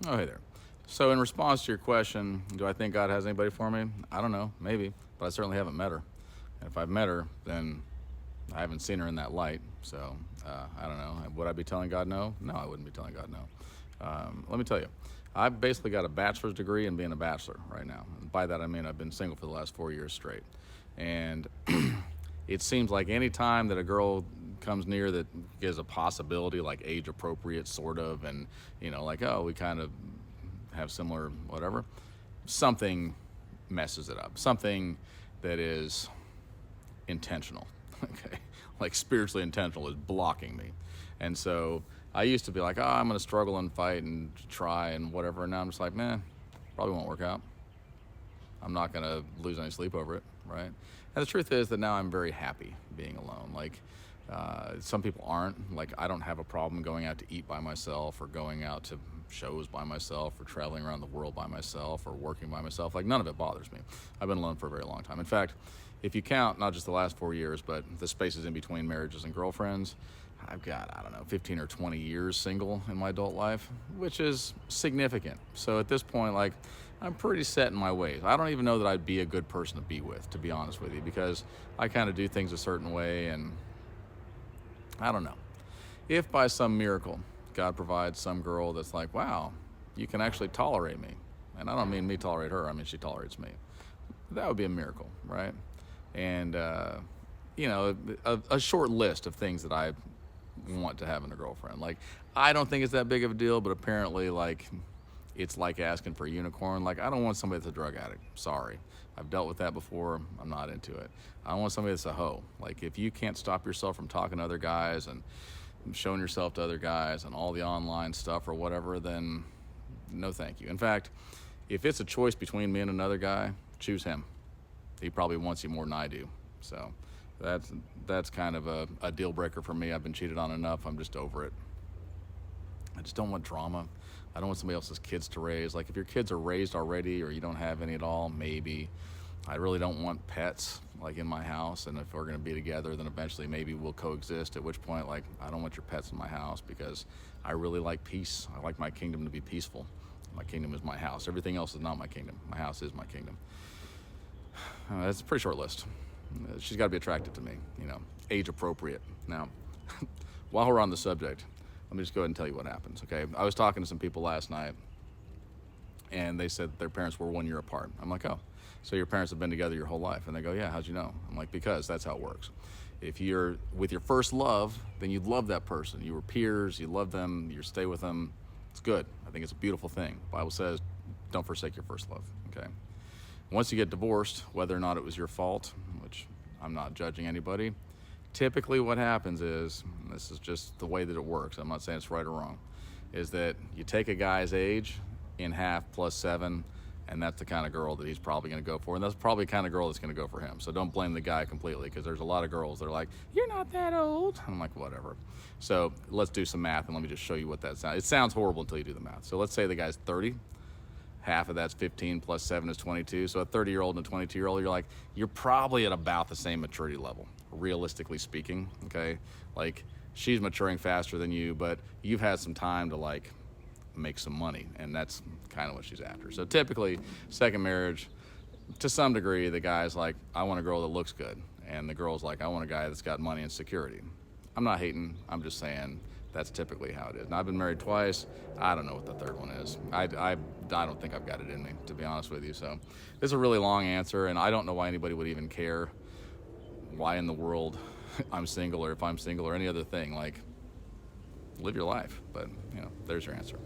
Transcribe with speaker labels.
Speaker 1: Oh, hey there. So, in response to your question, do I think God has anybody for me? I don't know, maybe, but I certainly haven't met her. And if I've met her, then I haven't seen her in that light. So, I don't know. Would I be telling God no? No, I wouldn't be telling God no. Let me tell you, I've basically got a bachelor's degree in being a bachelor right now. And by that, I mean I've been single for the last 4 years straight. And it seems like any time that a girl comes near that gives a possibility, like age appropriate, sort of, and, like, oh, we kind of have similar whatever, something messes it up. Something that is intentional, okay, like spiritually intentional, is blocking me. And so I used to be like, oh, I'm going to struggle and fight and try and whatever. And now I'm just like, man, probably won't work out. I'm not going to lose any sleep over it, right? And the truth is that now I'm very happy being alone. Like, some people aren't. Like, I don't have a problem going out to eat by myself, or going out to shows by myself, or traveling around the world by myself, or working by myself. Like, none of it bothers me. I've been alone for a very long time. In fact, if you count not just the last 4 years, but the spaces in between marriages and girlfriends, I've got, I don't know, 15 or 20 years single in my adult life, which is significant. So at this point, like, I'm pretty set in my ways. I don't even know that I'd be a good person to be with, to be honest with you, because I kind of do things a certain way, and I don't know. If by some miracle God provides some girl that's like, wow, you can actually tolerate me, and I don't mean me tolerate her, I mean she tolerates me, that would be a miracle, right? And, a short list of things that I want to have in a girlfriend. Like, I don't think it's that big of a deal, but apparently, like, it's like asking for a unicorn. Like, I don't want somebody that's a drug addict. Sorry. I've dealt with that before. I'm not into it. I want somebody that's a hoe. Like, if you can't stop yourself from talking to other guys and showing yourself to other guys and all the online stuff or whatever, then no thank you. In fact, if it's a choice between me and another guy, choose him. He probably wants you more than I do. So that's kind of a deal breaker for me. I've been cheated on enough. I'm just over it. I just don't want drama. I don't want somebody else's kids to raise. Like, if your kids are raised already or you don't have any at all, maybe. I really don't want pets, like, in my house. And if we're going to be together, then eventually maybe we'll coexist, at which point, like, I don't want your pets in my house, because I really like peace. I like my kingdom to be peaceful. My kingdom is my house. Everything else is not my kingdom. My house is my kingdom. That's a pretty short list. She's got to be attracted to me, age appropriate. Now, while we're on the subject, let me just go ahead and tell you what happens, okay? I was talking to some people last night, and they said their parents were 1 year apart. I'm like, oh, so your parents have been together your whole life? And they go, yeah, how'd you know? I'm like, because that's how it works. If you're with your first love, then you love that person. You were peers, you love them, you stay with them. It's good. I think it's a beautiful thing. The Bible says, don't forsake your first love, okay? Once you get divorced, whether or not it was your fault, which I'm not judging anybody, typically what happens is, and this is just the way that it works, I'm not saying it's right or wrong, is that you take a guy's age in half plus 7, and that's the kind of girl that he's probably going to go for, and that's probably the kind of girl that's going to go for him. So don't blame the guy completely, because there's a lot of girls that are like, you're not that old. I'm like, whatever. So let's do some math, and let me just show you what that sounds. It sounds horrible until you do the math. So let's say the guy's 30. Half of that's 15 plus 7 is 22. So a 30-year-old and a 22-year-old, you're probably at about the same maturity level, realistically speaking, okay? Like, she's maturing faster than you, but you've had some time to, like, make some money, and that's kind of what she's after. So typically, second marriage, to some degree, the guy's like, I want a girl that looks good, and the girl's like, I want a guy that's got money and security. I'm not hating, I'm just saying that's typically how it is. Now, I've been married twice. I don't know what the third one is. I don't think I've got it in me, to be honest with you. So this is a really long answer, and I don't know why anybody would even care why in the world I'm single, or if I'm single, or any other thing. Like, live your life. But, there's your answer.